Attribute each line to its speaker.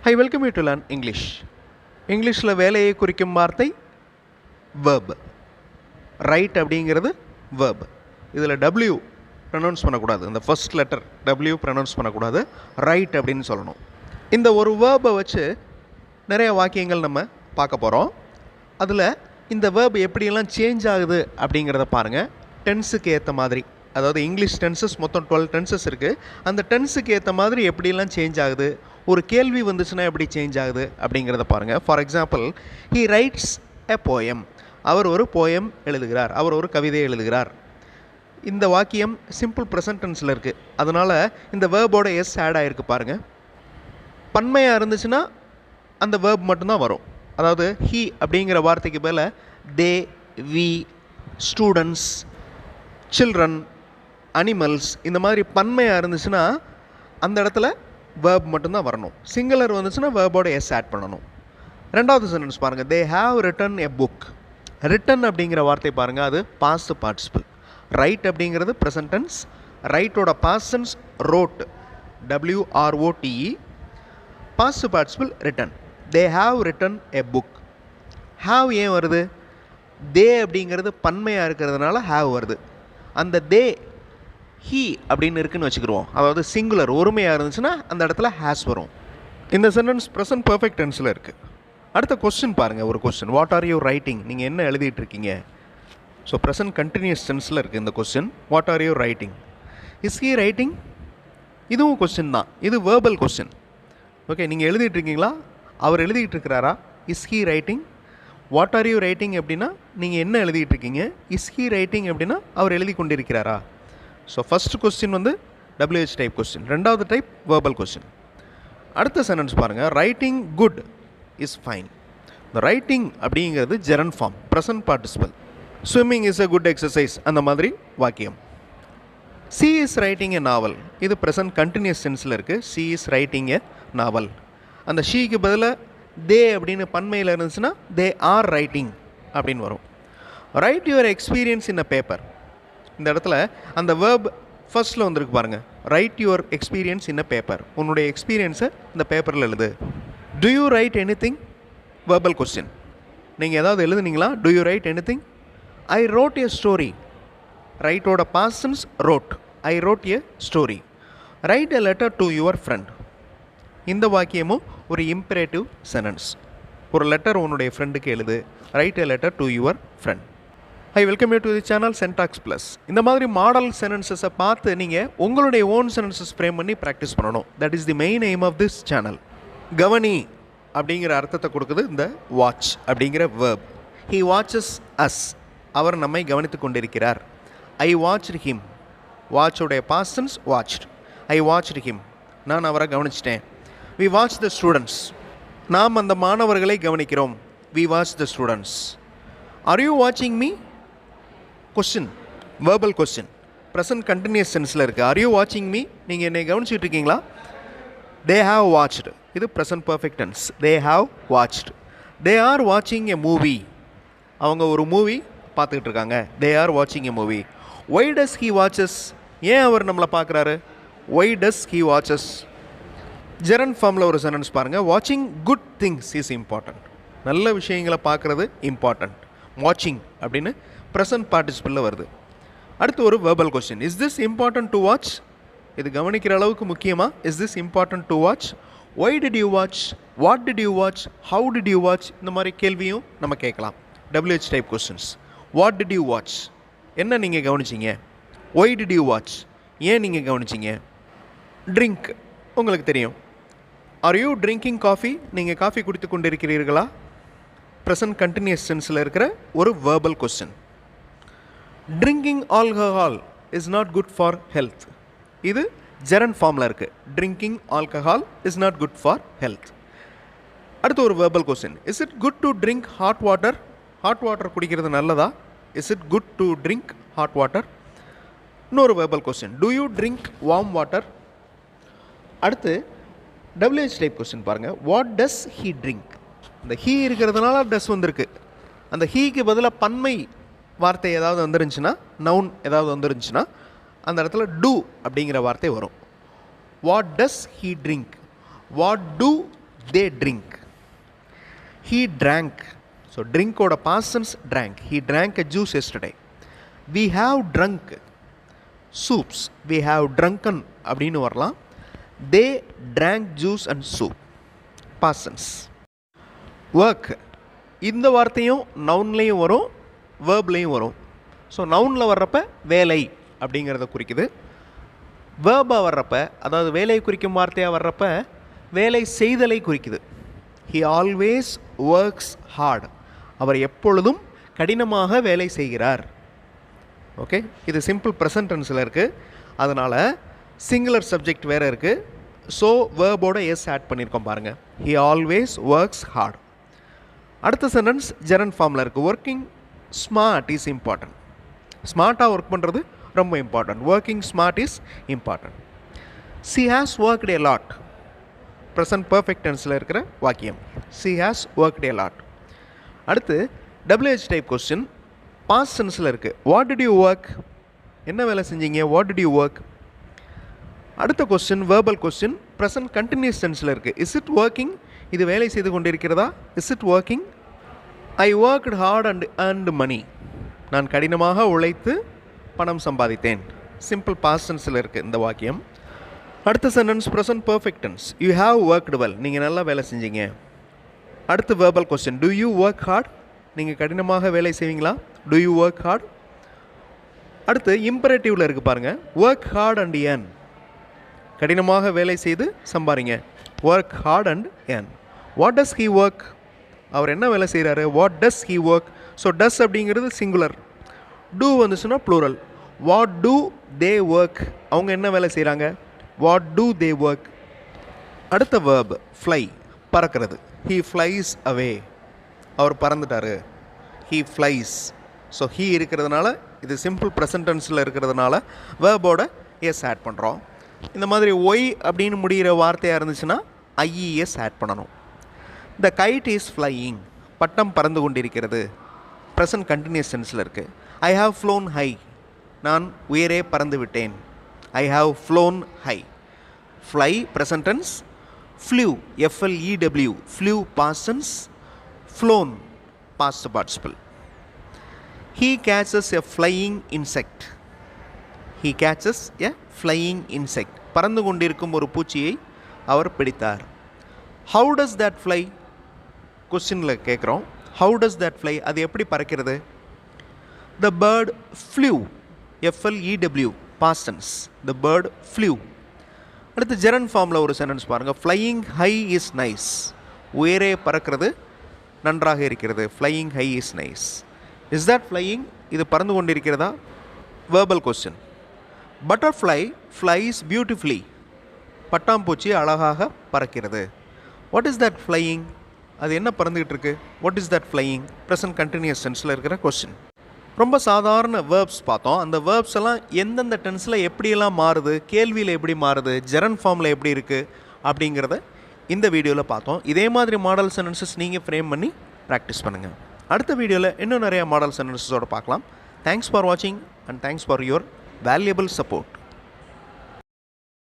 Speaker 1: Hi, welcome you to learn English. இங்கிலீஷில் வேலையை குறிக்கும் வார்த்தை verb. ரைட் அப்படிங்கிறது verb. இதில் W ப்ரொனவுன்ஸ் பண்ணக்கூடாது. இந்த ஃபர்ஸ்ட் லெட்டர் W ப்ரொனவுன்ஸ் பண்ணக்கூடாது. ரைட் அப்படின்னு சொல்லணும். இந்த ஒரு வேர்பை வச்சு நிறைய வாக்கியங்கள் நம்ம பார்க்க போகிறோம். அதில் இந்த வேர்ப் எப்படியெல்லாம் சேஞ்ச் ஆகுது அப்படிங்கிறத பாருங்கள். டென்ஸுக்கு ஏற்ற மாதிரி, அதாவது இங்கிலீஷ் டென்சஸ் மொத்தம் 12 டென்சஸ் இருக்குது. அந்த டென்ஸுக்கு ஏற்ற மாதிரி எப்படியெல்லாம் சேஞ்ச் ஆகுது, ஒரு கேள்வி வந்துச்சுன்னா எப்படி சேஞ்ச் ஆகுது அப்படிங்கிறத பாருங்கள். For example, he writes a poem. அவர் ஒரு போயம் எழுதுகிறார், அவர் ஒரு கவிதை எழுதுகிறார். இந்த வாக்கியம் சிம்பிள் ப்ரெசன்ட் டென்ஸில் இருக்குது. அதனால் இந்த வேர்போட எஸ் ஆட் ஆகிருக்கு பாருங்கள். பன்மையாக இருந்துச்சுன்னா அந்த வேர்ப் மட்டும்தான் வரும். அதாவது ஹீ அப்படிங்கிற வார்த்தைக்கு மேலே தே, வி, ஸ்டூடெண்ட்ஸ், சில்ட்ரன், அனிமல்ஸ் இந்த மாதிரி பன்மையாக இருந்துச்சுன்னா அந்த இடத்துல வேர்ப் மட்டும்தான் வரணும். சிங்குலர் வந்துச்சுன்னா வேர்போட எஸ் ஆட் பண்ணணும். ரெண்டாவது சென்டென்ஸ் பாருங்கள், they have written a book. Written அப்படிங்கிற வார்த்தை பாருங்கள், அது பாஸ்ட் பார்ட்டிசிபிள். ரைட் அப்படிங்கிறது ப்ரெசன்ட் டென்ஸ். ரைட்டோட past tense wrote, WROTE. Past participle written. They have written a book. Have ஏன் வருது? தே அப்படிங்கிறது பன்மையாக இருக்கிறதுனால ஹாவ் வருது. அந்த தே ஹீ அப்படின்னு இருக்குன்னு வச்சுக்கிடுவோம். அதாவது சிங்குலர் ஒருமையாக இருந்துச்சுன்னா அந்த இடத்துல ஹேஸ் வரும். இந்த சென்டென்ஸ் ப்ரெசன்ட் பர்ஃபெக்ட் டென்ஸில் இருக்குது. அடுத்த கொஸ்டின் பாருங்கள். ஒரு question, what are you writing? நீங்கள் என்ன எழுதிட்டு இருக்கீங்க? ஸோ ப்ரெசன்ட் கண்டினியூஸ் டென்ஸில் இருக்குது இந்த question. What are you writing? Is he writing? இதுவும் கொஸ்டின் தான். இது வேர்பல் கொஸ்டின். ஓகே, நீங்கள் எழுதிட்டு இருக்கீங்களா? அவர் எழுதிட்டு இருக்கிறாரா? Is he writing? What are you writing அப்படின்னா நீங்கள் என்ன எழுதிட்டு இருக்கீங்க. இஸ் ஹீ ரைட்டிங் அப்படின்னா அவர் எழுதி கொண்டிருக்கிறாரா? ஸோ ஃபஸ்ட் கொஸ்டின் வந்து WH டைப் கொஸ்டின். ரெண்டாவது டைப் வேர்பல் கொஸ்டின். அடுத்த சென்டென்ஸ் பாருங்கள், ரைட்டிங் குட் இஸ் ஃபைன். இந்த ரைட்டிங் அப்படிங்கிறது gerund form, present participle. Swimming is a good exercise, அந்த மாதிரி வாக்கியம். She is writing a novel. இது ப்ரெசன்ட் கண்டினியூஸ் டென்ஸில் இருக்குது. She is writing a novel. அந்த ஷீக்கு பதிலாக தே அப்படின்னு பன்மையில் இருந்துச்சுன்னா தே ஆர் ரைட்டிங் அப்படின்னு வரும். Write your experience in a paper. இந்த இடத்துல அந்த வேர்ப் ஃபர்ஸ்ட்டில் வந்துருக்கு பாருங்கள். Write your experience in a paper. உன்னுடைய எக்ஸ்பீரியன்ஸை இந்த பேப்பரில் எழுது. Do you write any thing? Verbal question. நீங்கள் ஏதாவது எழுதுனீங்களா? Do you write any thing? I wrote a story. ரைட்டோட past tense wrote. I wrote a story. Write a letter to your friend. இந்த வாக்கியமும் ஒரு இம்பரேட்டிவ் சென்டென்ஸ். ஒரு letter உன்னுடைய ஃப்ரெண்டுக்கு எழுது. Write a letter to your friend. I welcome you to the channel syntax plus. இந்த மாதிரி மாடல் சென்டென்சஸை பார்த்து நீங்கள் உங்களுடைய ஓன் சென்டென்சஸ் ஃப்ரேம் பண்ணி ப்ராக்டிஸ் பண்ணணும். That is the main aim of this channel. கவனி அப்படிங்கிற அர்த்தத்தை கொடுக்குது இந்த வாட்ச் அப்படிங்கிற வேர்ப். He watches us. அவர் நம்மை கவனித்து கொண்டிருக்கிறார். I watched him. வாட்சோடைய past tense watched. I watched him. நான் அவரை கவனிச்சிட்டேன். We watch the students. நாம் அந்த மாணவர்களை கவனிக்கிறோம். We watch the students. Are you வாட்சிங் me? Question, verbal question, present continuous டென்ஸில் இருக்குது. ஆர் யூ வாட்சிங் மீ? நீங்கள் என்னை கவனிச்சுட்டு இருக்கீங்களா? They have watched. இது present perfect tense. They have watched. They are வாட்சிங் எ மூவி. அவங்க ஒரு மூவி பார்த்துக்கிட்டு இருக்காங்க. தே ஆர் வாட்சிங் a movie. Why does he watches? ஏன் அவர் நம்மளை பார்க்குறாரு? Why does he watches? Gerund ஃபார்மில் ஒரு சென்டென்ஸ் பாருங்கள். வாட்சிங் குட் திங்ஸ் இஸ் இம்பார்ட்டண்ட். நல்ல விஷயங்களை பார்க்குறது இம்பார்ட்டண்ட். வாட்சிங் அப்படின்னு ப்ரெசன்ட் பார்ட்டிசிபிளில் வருது. அடுத்து ஒரு verbal question, is this important to watch? இது கவனிக்கிற அளவுக்கு முக்கியமா? Is this important to watch? Why did you watch? What did you watch? How did you watch? இந்த மாதிரி கேள்வியும் நம்ம கேட்கலாம். WH type questions. What did you watch? என்ன நீங்கள் கவனிச்சிங்க? Why did you watch? ஏன் நீங்கள் கவனிச்சிங்க? ட்ரிங்க், உங்களுக்கு தெரியும். Are you drinking coffee? நீங்கள் காஃபி குடித்து கொண்டு இருக்கிறீர்களா? ப்ரெசன்ட் கண்டினியூஸ் டென்ஸில் இருக்கிற ஒரு verbal question. Drinking alcohol is not good for health. இது ஜெரண்ட் ஃபார்மில் இருக்குது. Drinking alcohol is not good for health. அடுத்து ஒரு verbal question, is it good to drink hot water? Hot water குடிக்கிறது நல்லதா? Is it good to drink hot water? இன்னொரு verbal question, do you drink warm water? அடுத்து WH type question பாருங்கள். What does he drink? இந்த he இருக்கிறதுனால does வந்திருக்கு. அந்த ஹீக்கு பதிலாக பன்மை வார்த்தை ஏதாவது வந்துருந்துச்சுன்னா, நவுன் ஏதாவது வந்துருந்துச்சுன்னா அந்த இடத்துல டூ அப்படிங்கிற வார்த்தை வரும். What does he drink? What do they drink. He drank. So drink oda past tense drank. He drank a juice yesterday. We have drunk soups. We have drunken அப்படின்னு வரலாம். They drank juice and soup. Past tense. Work. இந்த வார்த்தையும் நவுன்லேயும் வரும், வேர்ப்லேயும் வரும். So நவுனில் வர்றப்ப வேலை அப்படிங்கிறத குறிக்குது. வேர்பாக வர்றப்ப, அதாவது வேலையை குறிக்கும் வார்த்தையாக வர்றப்ப வேலை செய்தலை குறிக்குது. He always works hard. அவர் எப்பொழுதும் கடினமாக வேலை செய்கிறார். ஓகே, இது சிம்பிள் ப்ரெசன்ட் டென்ஸில் இருக்குது. அதனால் சிங்குலர் சப்ஜெக்ட் வேறு இருக்குது. ஸோ வேர்போட எஸ் ஆட் பண்ணியிருக்கோம் பாருங்கள். He always works hard. அடுத்த சென்டென்ஸ் ஜெரண்ட் ஃபார்மில் இருக்குது. Working smart is important. ஸ்மார்ட்டாக ஒர்க் பண்ணுறது ரொம்ப important. Working smart is important. She has worked a lot. Present perfect டென்ஸில் இருக்கிற வாக்கியம். She has worked a lot. அடுத்து WH டைப் கொஸ்டின் பாஸ்ட் டென்ஸில் இருக்குது. What did you work? என்ன வேலை செஞ்சீங்க? What did you work? அடுத்த question verbal question present continuous டென்ஸில் இருக்குது. Is it working? இது வேலை செய்து கொண்டிருக்கிறதா? Is it working? I worked heart and earned மணி. நான் கடினமாக உழைத்து பணம் சம்பாதித்தேன். சிம்பிள் பாஸ்ட் டென்ஸில் இருக்குது இந்த வாக்கியம். அடுத்த sentence present perfect tense. You have worked well. நீங்கள் நல்லா வேலை செஞ்சீங்க. அடுத்து verbal question. Do you work hard? நீங்கள் கடினமாக வேலை செய்வீங்களா? Do you work hard? அடுத்து இம்பரேட்டிவில் இருக்குது பாருங்கள். Work hard and earn. கடினமாக வேலை செய்து சம்பாதிங்க. Work hard and earn. What does he work? அவர் என்ன வேலை செய்கிறாரு? What does he work? So does அப்படிங்கிறது சிங்குலர். டூ வந்துச்சுன்னா plural. What do they work? அவங்க என்ன வேலை செய்கிறாங்க? What do they work? அடுத்த வேர்ப் ஃப்ளை, பறக்கிறது. He flies away. அவர் பறந்துட்டார். He flies. ஸோ ஹீ இருக்கிறதுனால, இது சிம்பிள் ப்ரெசன்ட் டென்ஸில் இருக்கிறதுனால வேர்போட எஸ் ஆட் பண்ணுறோம். இந்த மாதிரி ஒய் அப்படின்னு முடிகிற வார்த்தையாக இருந்துச்சுன்னா ஐஇஎஸ் ஆட் பண்ணணும். The kite is flying. பட்டம் பறந்து கொண்டிருக்கிறது. ப்ரெசன்ட் கண்டினியூஸ் டென்ஸில் இருக்குது. I have flown high. நான் உயரே பறந்து விட்டேன். I have flown high. Fly present tense. Flew FLEW flew past tense. Flown past participle. He catches a flying insect. He catches a flying insect. பறந்து கொண்டிருக்கும் ஒரு பூச்சியை அவர் பிடித்தார். How does that fly? கொஸ்டினில் கேட்குறோம். How does that fly? அது எப்படி பறக்கிறது? The bird flu FLEW past tense. The bird flew. அடுத்து ஜெரண்ட் ஃபார்மில் ஒரு சென்டென்ஸ் பாருங்கள். Flying high is nice. உயரே பறக்கிறது நன்றாக இருக்கிறது. Flying high is nice. Is that flying? இது பறந்து கொண்டிருக்கிறதா? Verbal question. Butterfly flies beautifully. பட்டாம்பூச்சி அழகாக பறக்கிறது. What is that flying? அது என்ன பறந்துக்கிட்டு இருக்கு? What is that flying? Present continuous டென்ஸில் இருக்கிற கொஸ்டின். ரொம்ப சாதாரண வேர்ப்ஸ் பார்த்தோம். அந்த வேர்ப்ஸ் எல்லாம் எந்தெந்த டென்ஸில் எப்படியெல்லாம் மாறுது, கேள்வியில் எப்படி மாறுது, ஜெரண்ட் ஃபார்மில் எப்படி இருக்குது அப்படிங்கிறத இந்த வீடியோவில் பார்த்தோம். இதே மாதிரி மாடல் சென்டென்சஸ் நீங்கள் ஃப்ரேம் பண்ணி ப்ராக்டிஸ் பண்ணுங்கள். அடுத்த வீடியோவில் இன்னும் நிறைய மாடல் சென்டென்சஸோடு பார்க்கலாம். தேங்க்ஸ் ஃபார் வாட்சிங் and thanks for your valuable support.